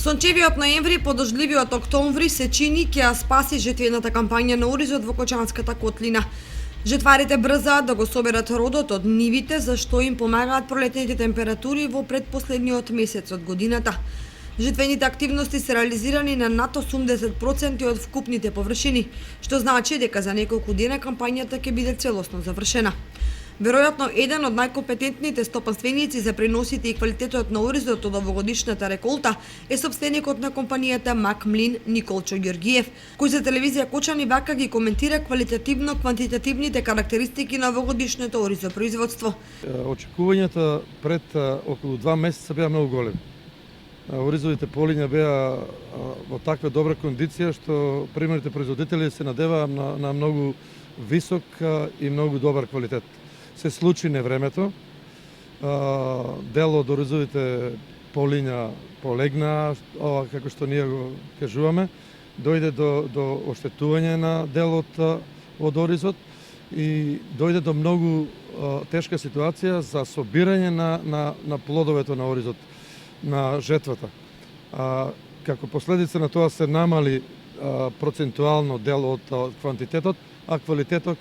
Сончевиот ноември и подождливиот октомври се чини ќе ја спаси жетвената кампања на оризот во Кочанската котлина. Жетварите брзаат да го соберат родот од нивите, зашто им помагаат пролетните температури во предпоследниот месец од годината. Жетвените активности се реализирани на над 80% од вкупните површини, што значи дека за неколку дена кампањата ќе биде целосно завршена. Веројатно, еден од најкомпетентните стопанственици за преносите и квалитетот на оризот од овогодишната реколта е сопственикот на компанијата Мак Млин Николчо Ѓоргиев, кој за телевизија Кочани вака ги коментира квалитативно-квантитативните карактеристики на овогодишното оризопроизводство. Очекувањата пред околу 2 месеца беа многу големи. Оризовите полиња беа во таква добра кондиција што примерните производители се надеваа на многу висок и многу добар квалитет. Се случи невремето. Дел од оризовите полиња полегнаа, како што ние го кажуваме, дојде до оштетување на дел од оризот и дојде до многу тешка ситуација за собирање на плодовето на оризот, на жетвата. Како последица на тоа се намали процентуално дел од квантитетот, а квалитетот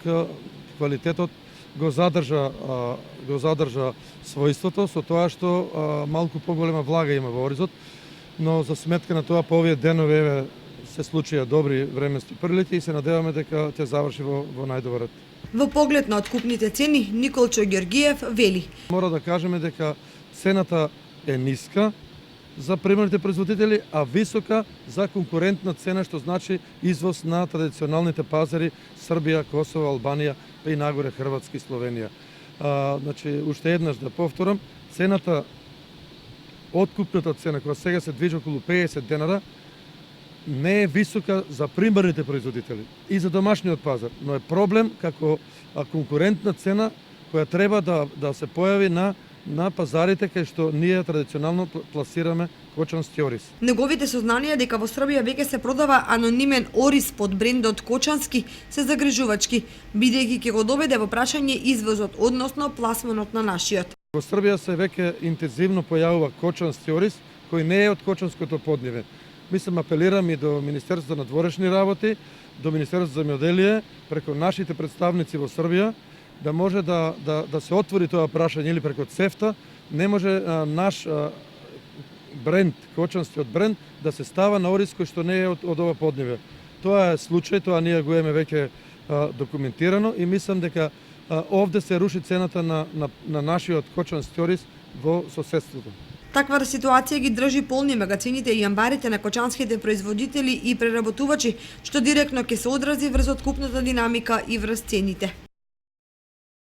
го задржа својството со тоа што малку поголема влага има во оризот, но за сметка на тоа по овие денови се случија добри временски прилики и се надеваме дека ќе заврши во најдобар ред. Во поглед на откупните цени, Николчо Ѓоргиев вели: Мора да кажеме дека цената е ниска за примерните производители, а висока за конкурентна цена, што значи извоз на традиционалните пазари Србија, Косово, Албанија, па и нагоре Хрватска и Словенија. Значи, уште еднаш да повторам, цената, откупната цена, која сега се движи околу 50 денара, не е висока за примерните производители и за домашниот пазар, но е проблем како конкурентна цена која треба да се појави на пазарите кај што ние традиционално пласираме кочански ориз. Неговите сознанија дека во Србија веќе се продава анонимен ориз под брендот Кочански се загрижувачки, бидејќи ќе го доведе во прашање извозот, односно пласманот на нашиот. Во Србија се веќе интензивно појавува кочански ориз кој не е од кочанското подниве. Мислам, апелирам и до Министерството на дворешни работи, до Министерството за земјоделие, преку нашите представници во Србија, да може да се отвори тоа прашање или преку ЦЕФТА, не може наш бренд, кочанскиот бренд, да се става на ориз кој што не е од ова подниве. Тоа е случај, тоа ние го имаме веќе документирано и мислам дека овде се руши цената на нашиот кочански ориз во соседството. Таква ситуација ги држи полни магазините и амбарите на кочанските производители и преработувачи, што директно ќе се одрази врз откупната динамика и врз цените.